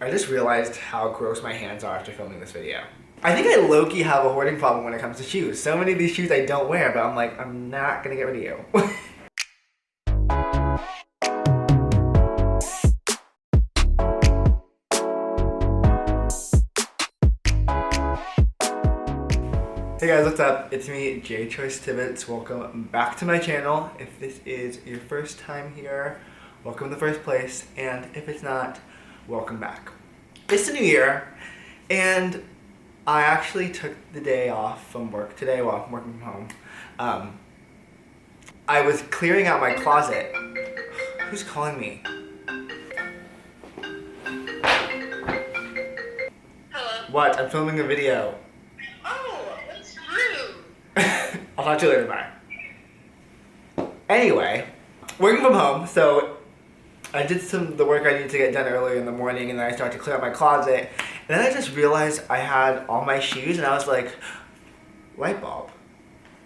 I just realized how gross my hands are after filming this video. I think I low-key have a hoarding problem when it comes to shoes. So many of these shoes I don't wear, but I'm like, I'm not gonna get rid of you. Hey guys, what's up? It's me, Choyce Tibbitts. Welcome back to my channel. If this is your first time here, welcome in the first place. And if it's not, welcome back. It's a new year, and I actually took the day off from work today while I'm working from home. I was clearing out my closet. Who's calling me? Hello? What? I'm filming a video. Oh, that's rude. I'll talk to you later, bye. Anyway, working from home, so I did the work I needed to get done earlier in the morning, and then I started to clear out my closet, and then I just realized I had all my shoes, and I was like, light bulb.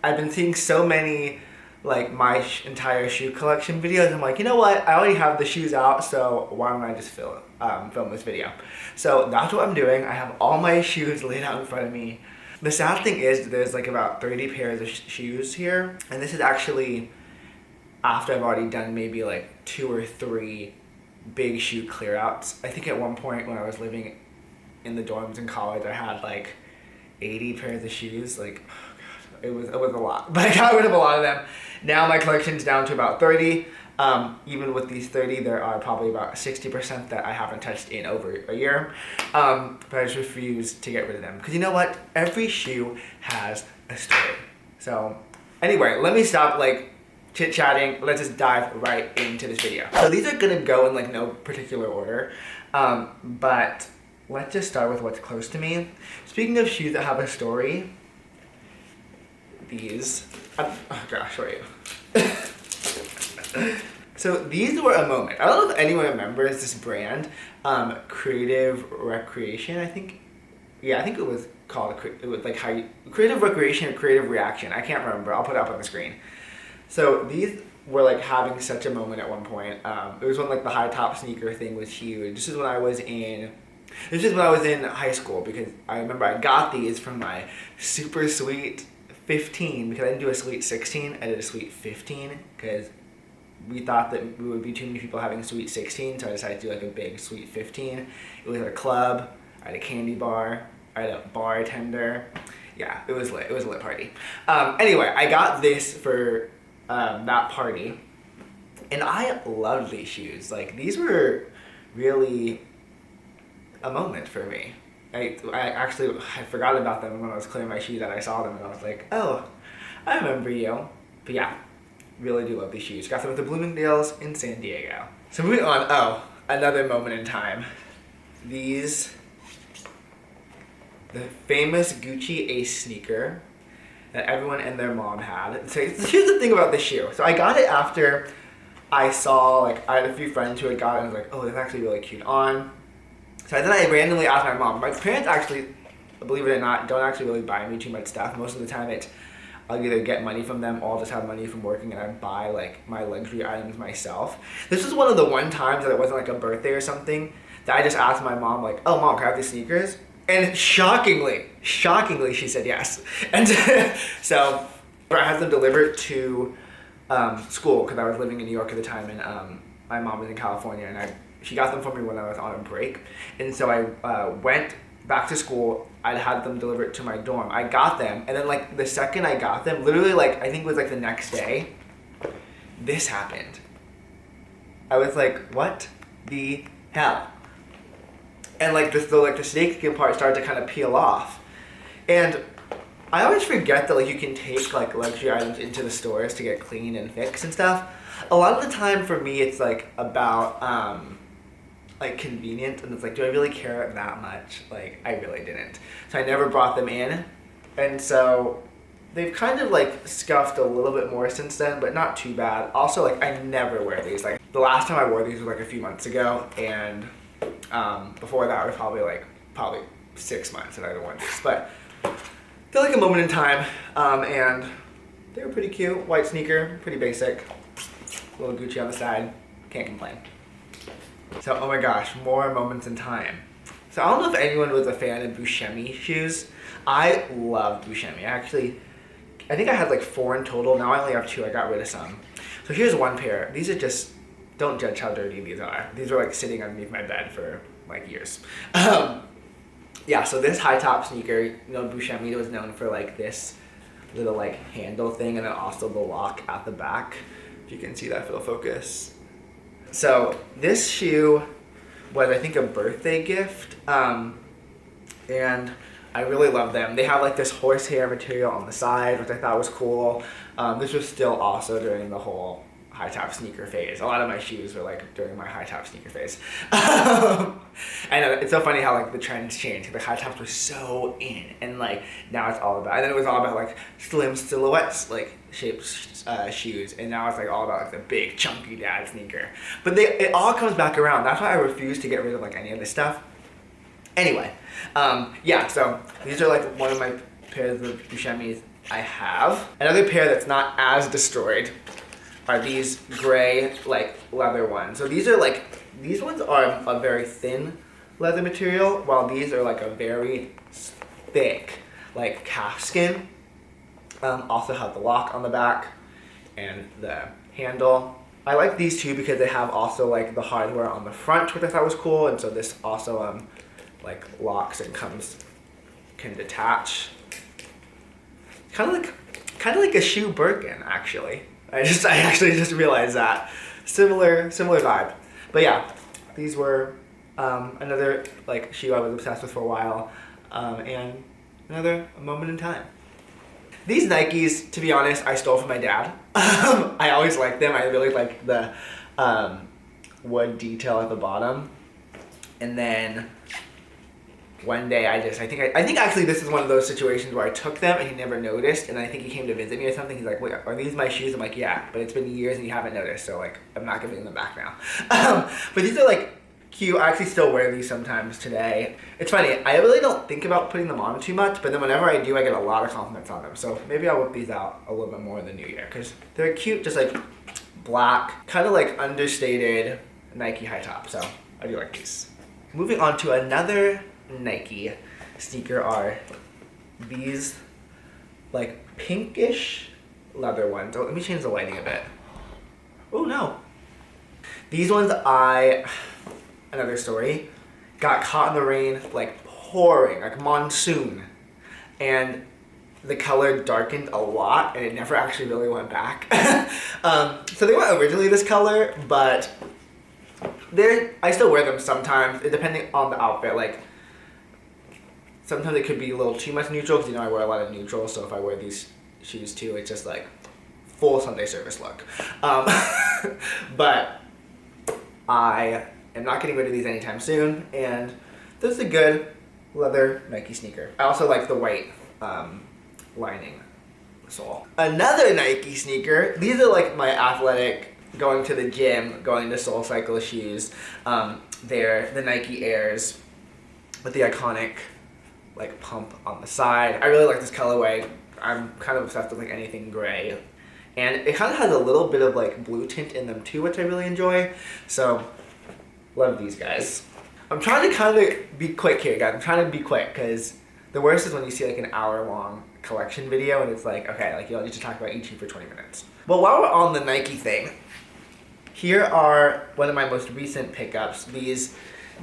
I've been seeing so many, like, my entire shoe collection videos. I'm like, you know what? I already have the shoes out, so why don't I just film this video? So that's what I'm doing. I have all my shoes laid out in front of me. The sad thing is there's like about 30 pairs of shoes here, and this is actually after I've already done maybe like 2 or 3 big shoe clear outs. I think at one point when I was living in the dorms in college, I had like 80 pairs of shoes. Like, oh God, it was a lot, but I got rid of a lot of them. Now my collection's down to about 30. Even with these 30, there are probably about 60% that I haven't touched in over a year. But I just refuse to get rid of them. Because you know what? Every shoe has a story. So anyway, let me stop like chit-chatting. Let's just dive right into this video. So these are gonna go in like no particular order. But let's just start with what's close to me. Speaking of shoes that have a story, these, oh gosh, where are you? So these were a moment. I don't know if anyone remembers this brand, Creative Recreation, I think. Yeah, I think it was called, it was like Creative Recreation or Creative Reaction. I can't remember. I'll put it up on the screen. So these were like having such a moment at one point. It was when like the high top sneaker thing was huge. This is when I was in high school, because I remember I got these from my super sweet 15, because I didn't do a sweet 16, I did a sweet 15, because we thought that we would be too many people having a sweet 16, so I decided to do like a big sweet 15. It was at a club, I had a candy bar, I had a bartender. Yeah, it was lit. It was a lit party. Anyway, I got this for that party, and I loved these shoes. Like, these were really a moment for me. I forgot about them when I was clearing my shoes, and I saw them and I was like, oh, I remember you. But yeah, really do love these shoes. Got them at the Bloomingdale's in San Diego. So moving on, oh, another moment in time. These, the famous Gucci Ace sneaker that everyone and their mom had. So here's the thing about this shoe. So I got it after I saw, like, I had a few friends who had got it and I was like, oh, that's actually really cute on. So then I randomly asked my mom. My parents actually, believe it or not, don't actually really buy me too much stuff. Most of the time I'll either get money from them or I'll just have money from working and I buy like my luxury items myself. This was one of the one times that it wasn't like a birthday or something that I just asked my mom, like, oh mom, can I have these sneakers? And shockingly, she said yes. And so I had them delivered to school, because I was living in New York at the time, and my mom was in California, and she got them for me when I was on a break. And so I went back to school. I had them delivered to my dorm. I got them, and then like the second I got them, literally like I think it was like the next day, this happened. I was like, what the hell? And like the snakeskin part started to kind of peel off. And I always forget that like you can take like luxury items into the stores to get cleaned and fixed and stuff. A lot of the time for me it's like about like convenient, and it's like, do I really care that much? Like, I really didn't. So I never brought them in. And so they've kind of like scuffed a little bit more since then, but not too bad. Also, like, I never wear these. Like, the last time I wore these was like a few months ago, and before that was probably 6 months that I worn these. But they're like a moment in time, and they were pretty cute. White sneaker, pretty basic. A little Gucci on the side, can't complain. So, oh my gosh, more moments in time. So I don't know if anyone was a fan of Buscemi shoes. I love Buscemi. I think I had like 4 in total. Now I only have 2. I got rid of some. So here's one pair. These are just, don't judge how dirty these are. These were like sitting underneath my bed for like years. Yeah, so this high top sneaker, you know, Buscemi was known for like this little like handle thing and then also the lock at the back. If you can see that for the focus. So this shoe was, I think, a birthday gift. And I really love them. They have like this horsehair material on the side, which I thought was cool. This was still also during the whole high top sneaker phase. A lot of my shoes were like during my high top sneaker phase. I know, it's so funny how like the trends changed. The high tops were so in, and like now it's all about, and then it was all about like slim silhouettes, like shaped shoes, and now it's like all about like the big chunky dad sneaker. But it all comes back around. That's why I refuse to get rid of like any of this stuff. Anyway, yeah, so these are like one of my pairs of Buscemis I have. Another pair that's not as destroyed are these gray like leather ones. So these ones are a very thin leather material, while these are like a very thick like calf skin. Also have the lock on the back and the handle. I like these two because they have also like the hardware on the front, which I thought was cool, and so this also like locks and can detach. Kind of like a shoe Birkin, actually. I actually just realized that. Similar vibe. But yeah, these were another like shoe I was obsessed with for a while, and another moment in time. These Nikes, to be honest, I stole from my dad. I always liked them. I really liked the wood detail at the bottom. And then one day I think actually this is one of those situations where I took them and he never noticed, and I think he came to visit me or something. He's like, wait, are these my shoes? I'm like, yeah, but it's been years and you haven't noticed, so like I'm not giving them back now. But these are like cute. I actually still wear these sometimes today. It's funny, I really don't think about putting them on too much, but then whenever I do, I get a lot of compliments on them. So maybe I'll whip these out a little bit more in the new year, because they're cute, just like black, kind of like understated Nike high top. So I do like these. Moving on to another Nike sneaker are these like pinkish leather ones. Oh, let me change the lighting a bit. Oh no. These ones another story, got caught in the rain, like pouring, like monsoon, and the color darkened a lot and it never actually really went back. So they weren't originally this color, but I still wear them sometimes, depending on the outfit. Like sometimes it could be a little too much neutral, because you know I wear a lot of neutral, so if I wear these shoes too, it's just like full Sunday service look. But I am not getting rid of these anytime soon, and this is a good leather Nike sneaker. I also like the white lining sole. Another Nike sneaker, these are like my athletic, going to the gym, going to SoulCycle shoes. They're the Nike Airs with the iconic like pump on the side. I really like this colorway. I'm kind of obsessed with like anything gray. And it kind of has a little bit of like blue tint in them too, which I really enjoy. So, love these guys. I'm trying to kind of be quick here, guys. I'm trying to be quick, because the worst is when you see like an hour-long collection video and it's like, okay, like you don't need to talk about each shoe for 20 minutes. Well, while we're on the Nike thing, here are one of my most recent pickups, these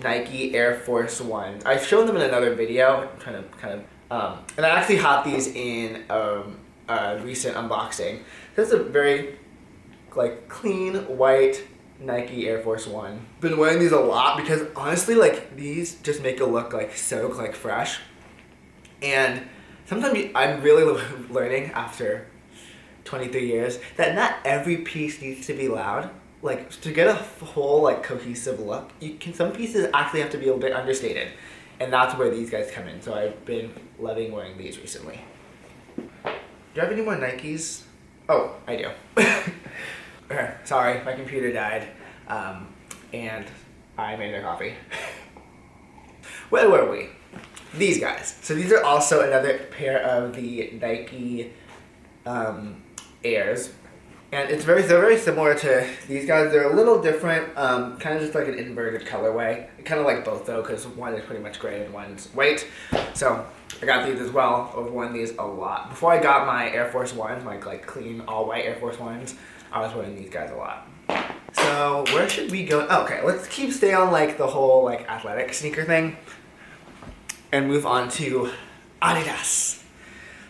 Nike Air Force Ones. I've shown them in another video. I'm trying to and I actually had these in a recent unboxing. This is a very like clean white Nike Air Force One. Been wearing these a lot because honestly, like these just make it look like so like fresh. And sometimes I'm really learning after 23 years that not every piece needs to be loud. Like to get a whole like cohesive look, some pieces actually have to be a bit understated, and that's where these guys come in. So I've been loving wearing these recently. Do you have any more Nikes? Oh, I do. Sorry, my computer died, and I made a coffee. Where were we? These guys. So these are also another pair of the Nike Airs. And they're very similar to these guys. They're a little different, kind of just like an inverted colorway. Kind of like both though, because one is pretty much gray and one's white. So I got these as well. I've worn these a lot. Before I got my Air Force Ones, my like clean all white Air Force Ones, I was wearing these guys a lot. So where should we go? Oh, okay, let's stay on like the whole like athletic sneaker thing, and move on to Adidas.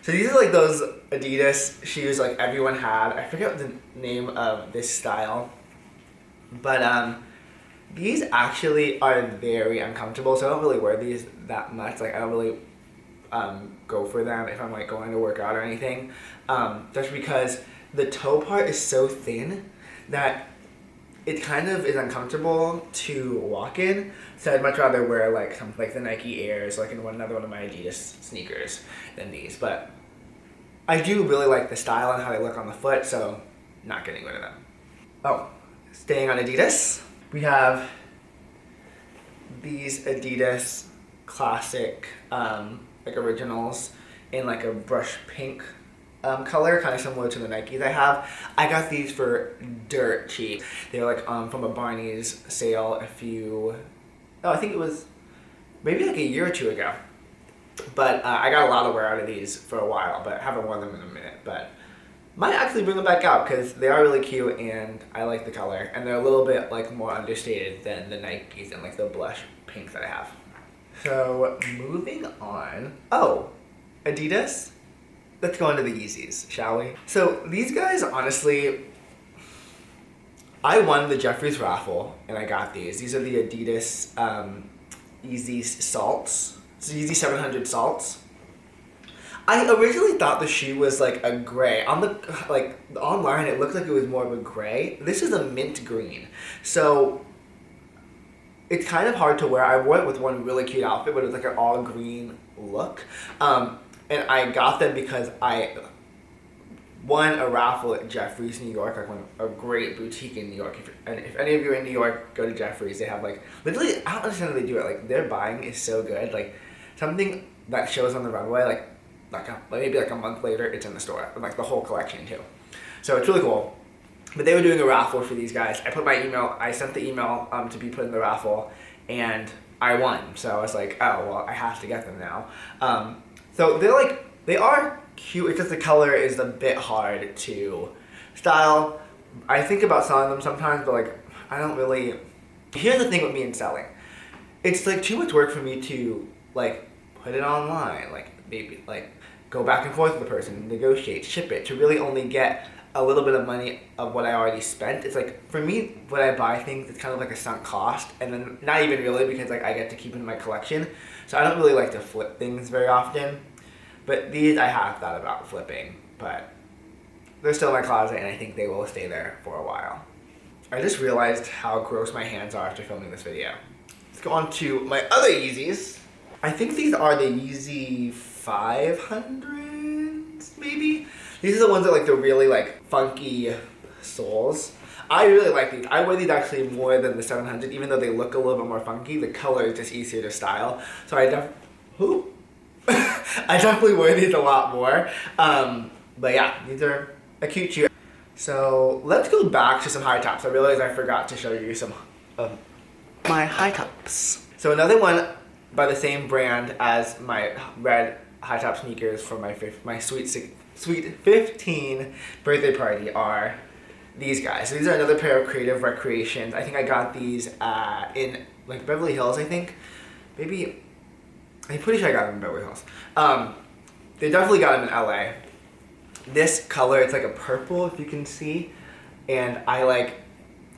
So these are like those Adidas shoes like everyone had. I forget the name of this style. But these actually are very uncomfortable, so I don't really wear these that much. Like I don't really go for them if I'm like going to work out or anything. Just because the toe part is so thin that it kind of is uncomfortable to walk in. So I'd much rather wear like some like the Nike Airs, like in another one of my Adidas sneakers than these. But I do really like the style and how they look on the foot, so not getting rid of them. Oh, staying on Adidas, we have these Adidas classic like originals in like a brush pink color, kind of similar to the Nikes I have. I got these for dirt cheap. They were like from a Barney's sale I think it was maybe like a year or two ago. But I got a lot of wear out of these for a while, but haven't worn them in a minute. But might actually bring them back out because they are really cute and I like the color. And they're a little bit like more understated than the Nikes and like the blush pink that I have. So moving on. Oh, Adidas. Let's go into the Yeezys, shall we? So these guys, honestly, I won the Jeffries raffle and I got these. These are the Adidas Yeezy Salts. It's Yeezy 700 Salts. I originally thought the shoe was like a gray. On the online, it looked like it was more of a gray. This is a mint green. So it's kind of hard to wear. I wore it with one really cute outfit, but it was like an all green look. And I got them because I won a raffle at Jeffries, New York, like a great boutique in New York. If any of you are in New York, go to Jeffries. They have like, literally, I don't understand how they do it. Like their buying is so good. Like something that shows on the runway, maybe like a month later, it's in the store. Like the whole collection too. So it's really cool. But they were doing a raffle for these guys. I sent the email to be put in the raffle and I won. So I was like, oh, well, I have to get them now. So they are cute. It's just the color is a bit hard to style. I think about selling them sometimes, but like I don't really. Here's the thing with me and selling. It's like too much work for me to like put it online, like maybe like go back and forth with the person, negotiate, ship it, to really only get a little bit of money of what I already spent. It's like, for me, when I buy things, it's kind of like a sunk cost, and then not even really, because like I get to keep in my collection. So I don't really like to flip things very often. But these I have thought about flipping, but they're still in my closet and I think they will stay there for a while. I just realized how gross my hands are after filming this video. Let's go on to my other Yeezys. I think these are the Yeezy 500s, maybe? These are the ones that like the really like funky soles. I really like these. I wear these actually more than the 700, even though they look a little bit more funky. The color is just easier to style. So I definitely wear these a lot more. But yeah, these are a cute shoe. So let's go back to some high tops. I realized I forgot to show you some of my high tops. So another one by the same brand as my red high top sneakers for my sweet 15 birthday party are these guys. So these are another pair of Creative Recreations. I think I got these in like Beverly Hills, I think. Maybe, I'm pretty sure I got them in Beverly Hills. They definitely got them in LA. This color, it's like a purple, if you can see. And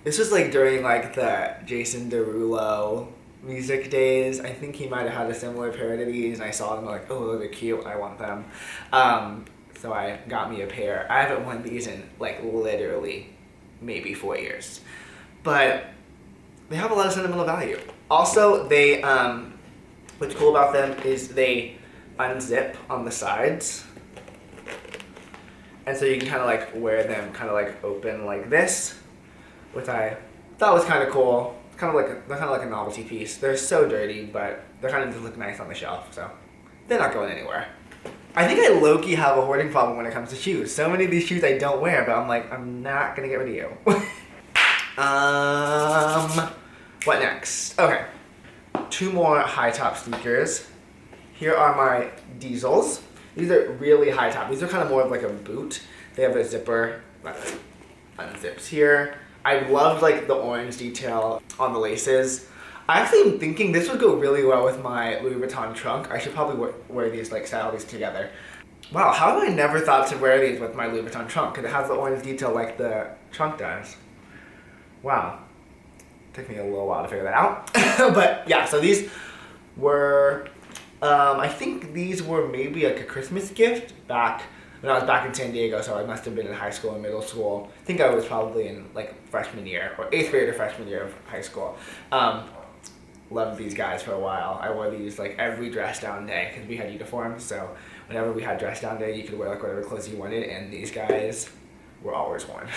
this was like during like the Jason Derulo music days. I think he might have had a similar pair to these, and I saw them like, oh, those are cute, I want them. So I got me a pair. I haven't worn these in like literally maybe 4 years. But they have a lot of sentimental value. Also, they, what's cool about them is they unzip on the sides. And so you can kind of like wear them kind of like open like this, which I thought was kind of cool. They're kind of like a novelty piece. They're so dirty, but they kind of just look nice on the shelf, so they're not going anywhere. I think I low-key have a hoarding problem when it comes to shoes. So many of these shoes I don't wear, but I'm like, I'm not gonna get rid of you. What next? Okay. 2 more high top sneakers. Here are my Diesels. These are really high top. These are kind of more of like a boot. They have a zipper that unzips here. I love like the orange detail on the laces. I actually am thinking this would go really well with my Louis Vuitton trunk. I should probably wear these, like style these together. Wow, how have I never thought to wear these with my Louis Vuitton trunk? Because it has the orange detail like the trunk does. Wow. Took me a little while to figure that out. But yeah, so these were, I think these were maybe like a Christmas gift back when I was back in San Diego, so I must have been in high school and middle school. I think I was probably in like freshman year, or 8th grade or freshman year of high school. Loved these guys for a while. I wore these like every dress down day because we had uniforms, so whenever we had dress down day, you could wear like whatever clothes you wanted, and these guys were always worn.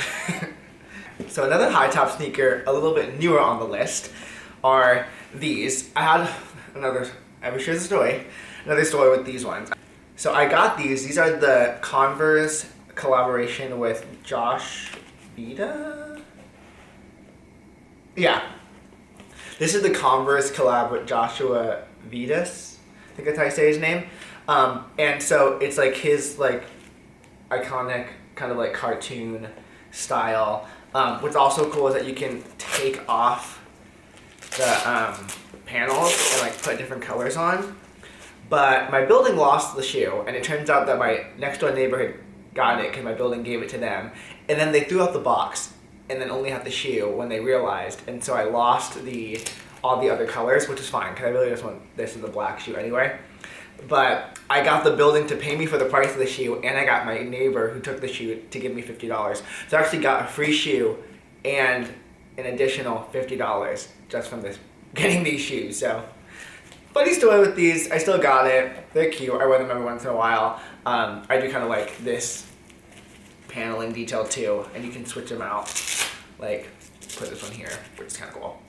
So another high top sneaker, a little bit newer on the list, are these. I will share the story. Another story with these ones. So I got these. These are the Converse collaboration with Josh Vita? Yeah. This is the Converse collab with Joshua Vitas. I think that's how you say his name. And so it's like his like iconic kind of like cartoon style. What's also cool is that you can take off the panels and like put different colors on. But my building lost the shoe, and it turns out that my next door neighbor had gotten it because my building gave it to them. And then they threw out the box and then only had the shoe when they realized. And so I lost all the other colors, which is fine because I really just want this as a black shoe anyway. But I got the building to pay me for the price of the shoe, and I got my neighbor who took the shoe to give me $50. So I actually got a free shoe and an additional $50 just from getting these shoes. So funny story with these. I still got it. They're cute. I wear them every once in a while. I do kind of like this paneling detail too, and you can switch them out. Like put this one here, which is kind of cool.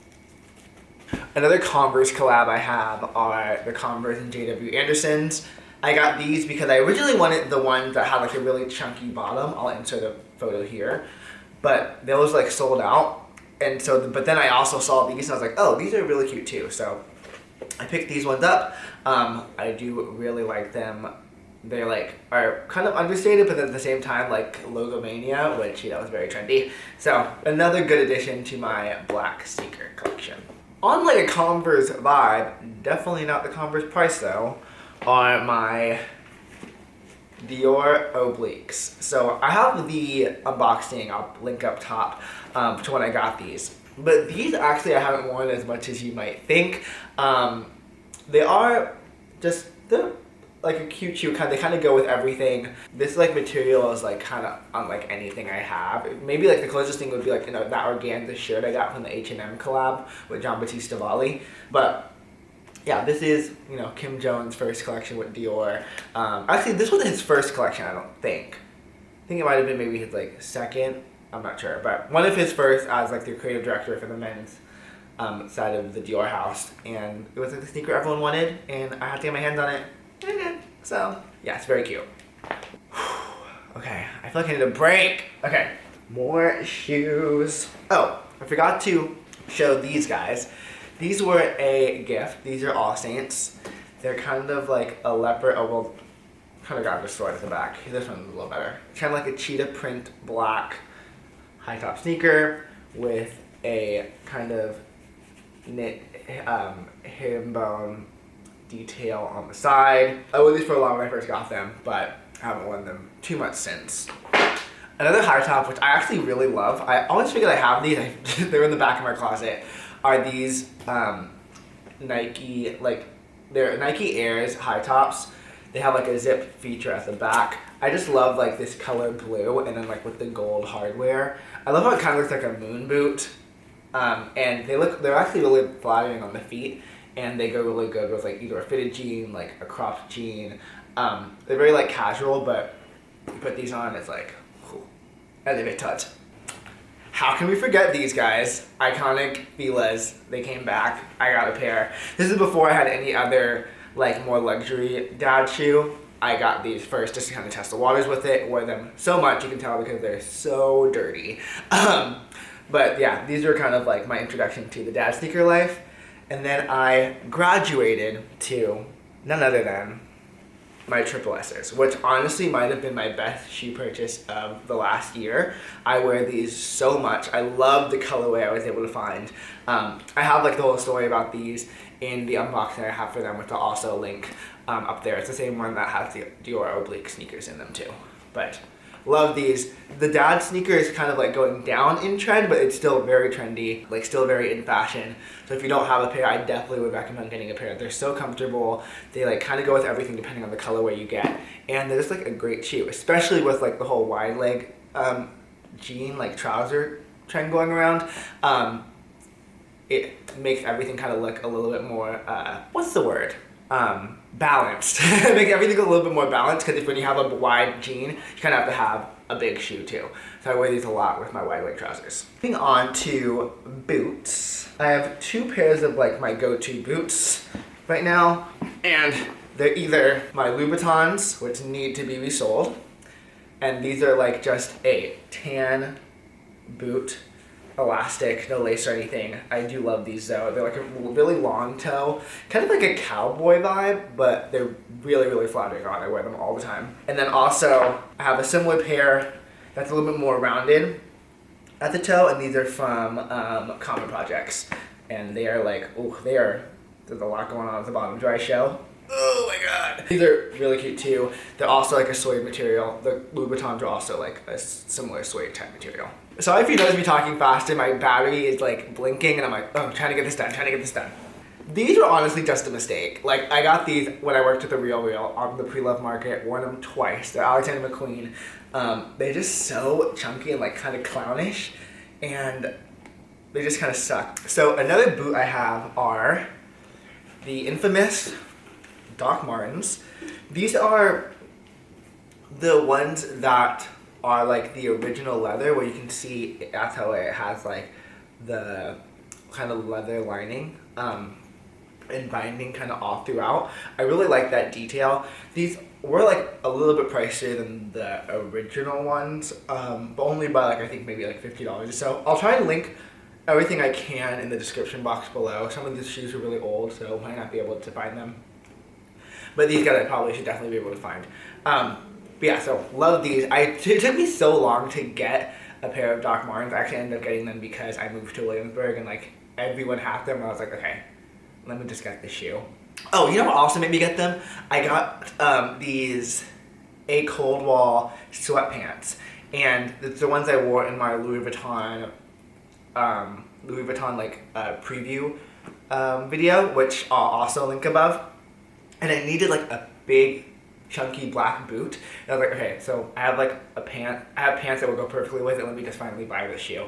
Another Converse collab I have are the Converse and JW Andersons. I got these because I originally wanted the ones that had like a really chunky bottom. I'll insert a photo here. But those like sold out. And so, but then I also saw these and I was like, oh, these are really cute too. So I picked these ones up. I do really like them. They are kind of understated, but at the same time like Logomania, which is very trendy. So another good addition to my black sneaker collection. On like a Converse vibe, definitely not the Converse price though, are my Dior obliques. So I have the unboxing, I'll link up top to when I got these. But these actually I haven't worn as much as you might think. They are just, they're like a cute shoe, they kind of go with everything. This like material is like kind of unlike anything I have. Maybe like the closest thing would be like, that organza shirt I got from the HM collab with Giambattista Valli. But yeah, this is, Kim Jones' first collection with Dior. Actually, this wasn't his first collection, I don't think. I think it might have been maybe his like second, I'm not sure. But one of his first as like the creative director for the men's side of the Dior house. And it was like the sneaker everyone wanted, and I had to get my hands on it. And I did. So yeah, it's very cute. Okay, I feel like I need a break. Okay, more shoes. Oh, I forgot to show these guys. These were a gift. These are All Saints. They're kind of like a leopard. Oh, well, kind of got destroyed at the back. This one's a little better. Kind of like a cheetah print black high top sneaker with a kind of knit herringbone detail on the side. I wore these for a while when I first got them, but I haven't worn them too much since. Another high top, which I actually really love, I always figured I have these, they're in the back of my closet, are these Nike, they're Nike Airs high tops. They have like a zip feature at the back. I just love like this color blue and then like with the gold hardware. I love how it kind of looks like a moon boot. And they're actually really flattering on the feet. And they go really good with like either a fitted jean, like a cropped jean. They're very like casual, but you put these on, it's like, cool. And they make touch. How can we forget these guys? Iconic Filas. They came back. I got a pair. This is before I had any other like more luxury dad shoe. I got these first just to kind of test the waters with it. Wore them so much, you can tell because they're so dirty. But yeah, these were kind of like my introduction to the dad sneaker life. And then I graduated to none other than my Triple S's, which honestly might have been my best shoe purchase of the last year. I wear these so much. I love the colorway I was able to find. I have like the whole story about these in the unboxing I have for them, which I'll also link up there. It's the same one that has the Dior oblique sneakers in them too. But love these. The dad sneaker is kind of like going down in trend, but it's still very trendy, like still very in fashion. So if you don't have a pair, I definitely would recommend getting a pair. They're so comfortable. They like kind of go with everything depending on the colorway you get. And they're just like a great shoe, especially with like the whole wide leg jean, like trouser trend going around. It makes everything kind of look a little bit more, what's the word? Balanced. Make everything a little bit more balanced, because when you have a wide jean, you kind of have to have a big shoe too. So I wear these a lot with my wide leg trousers. Moving on to boots. I have two pairs of like my go-to boots right now, and they're either my Louboutins, which need to be resold, and these are like just a tan boot, elastic, no lace or anything. I do love these though. They're like a really long toe, kind of like a cowboy vibe, but they're really, really flattering on. I wear them all the time. And then also, I have a similar pair that's a little bit more rounded at the toe, and these are from Common Projects. And they are like, oh, there's a lot going on at the bottom. Do I show? Oh my god. These are really cute too. They're also like a suede material. The Louboutins are also like a similar suede type material. Sorry if you notice me talking faster, my battery is like blinking and I'm like, oh, I'm trying to get this done. These were honestly just a mistake. Like, I got these when I worked at the Real on the pre-love market, worn them twice. They're Alexander McQueen. They're just so chunky and like kind of clownish, and they just kind of suck. So another boot I have are the infamous Doc Martens. These are the ones that are like the original leather, where you can see that's how it has like the kind of leather lining and binding kind of all throughout. I really like that detail. These were like a little bit pricier than the original ones, but only by like I think maybe like $50 or so. I'll try and link everything I can in the description box below. Some of these shoes are really old, so I might not be able to find them. But these guys I probably should definitely be able to find. But yeah, so love these. It took me so long to get a pair of Doc Martens. I actually ended up getting them because I moved to Williamsburg and like everyone had them. And I was like, okay, let me just get this shoe. Oh, you know what also made me get them? I got these A Cold Wall sweatpants. And it's the ones I wore in my Louis Vuitton like preview video, which I'll also link above. And I needed like a big chunky black boot, and I was like, okay, so I have like I have pants that would go perfectly with it. Let me just finally buy this shoe.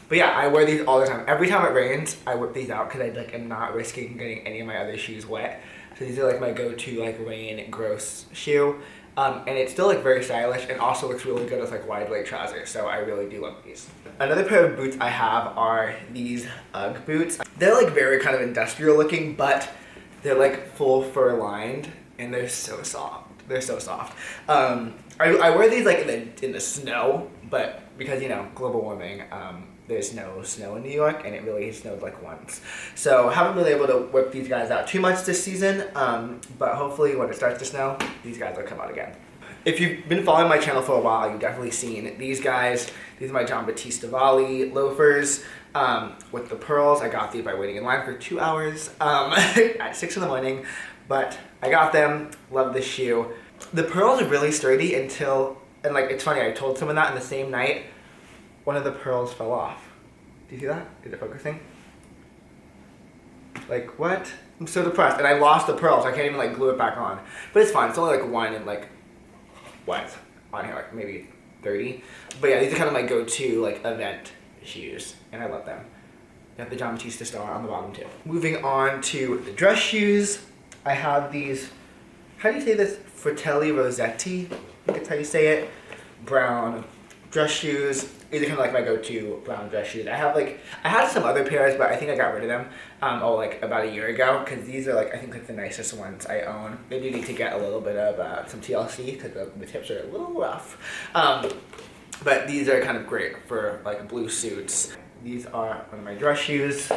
But yeah, I wear these all the time. Every time it rains, I whip these out because I like am not risking getting any of my other shoes wet. So these are like my go-to like rain gross shoe, and it's still like very stylish and also looks really good with like wide leg trousers. So I really do love these. Another pair of boots I have are these UGG boots. They're like very kind of industrial looking, but they're like full fur lined, and they're so soft. They're so soft. I wear these like in the snow, but because, you know, global warming, there's no snow in New York, and it really snowed like once. So I haven't been able to whip these guys out too much this season, but hopefully when it starts to snow, these guys will come out again. If you've been following my channel for a while, you've definitely seen these guys. These are my Giambattista Valli loafers with the pearls. I got these by waiting in line for 2 hours at 6 in the morning, but I got them. Love this shoe. The pearls are really sturdy and like, it's funny, I told someone that, and the same night, one of the pearls fell off. Do you see that? Is it focusing? Like, what? I'm so depressed. And I lost the pearls. I can't even like glue it back on. But it's fine. It's only like one in like, what? On here, like maybe 30. But yeah, these are kind of my go-to like event shoes, and I love them. Got the Giambattista star on the bottom too. Moving on to the dress shoes. I have these, how do you say this? Fratelli Rossetti, I think that's how you say it. Brown dress shoes. These are kind of like my go-to brown dress shoes. I had some other pairs, but I think I got rid of them like about a year ago, because these are like, I think like the nicest ones I own. They do need to get a little bit of some TLC because the tips are a little rough. But these are kind of great for like blue suits. These are one of my dress shoes.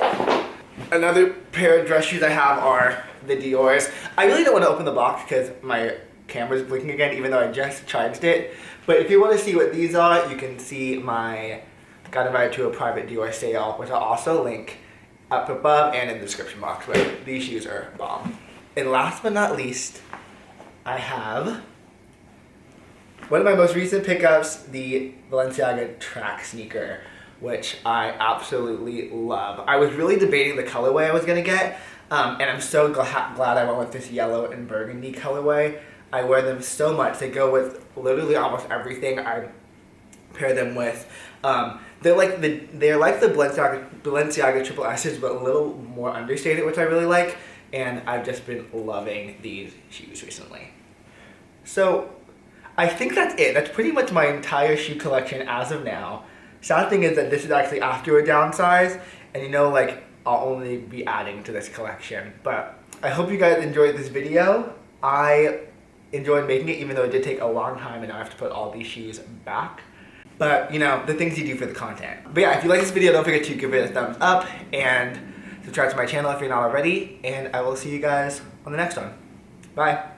Another pair of dress shoes I have are the Dior's. I really don't want to open the box because my camera's blinking again, even though I just charged it. But if you want to see what these are, you can see got invited to a private Dior sale, which I'll also link up above and in the description box. But these shoes are bomb. And last but not least, I have one of my most recent pickups, the Balenciaga track sneaker, which I absolutely love. I was really debating the colorway I was gonna get, and I'm so glad I went with this yellow and burgundy colorway. I wear them so much. They go with literally almost everything I pair them with. They're like the Balenciaga triple S's, but a little more understated, which I really like. And I've just been loving these shoes recently. So I think that's it. That's pretty much my entire shoe collection as of now. Sad thing is that this is actually after a downsize, and like I'll only be adding to this collection. But I hope you guys enjoyed this video. I enjoyed making it, even though it did take a long time, and now I have to put all these shoes back. But the things you do for the content. But yeah, if you like this video, don't forget to give it a thumbs up and subscribe to my channel if you're not already. And I will see you guys on the next one. Bye.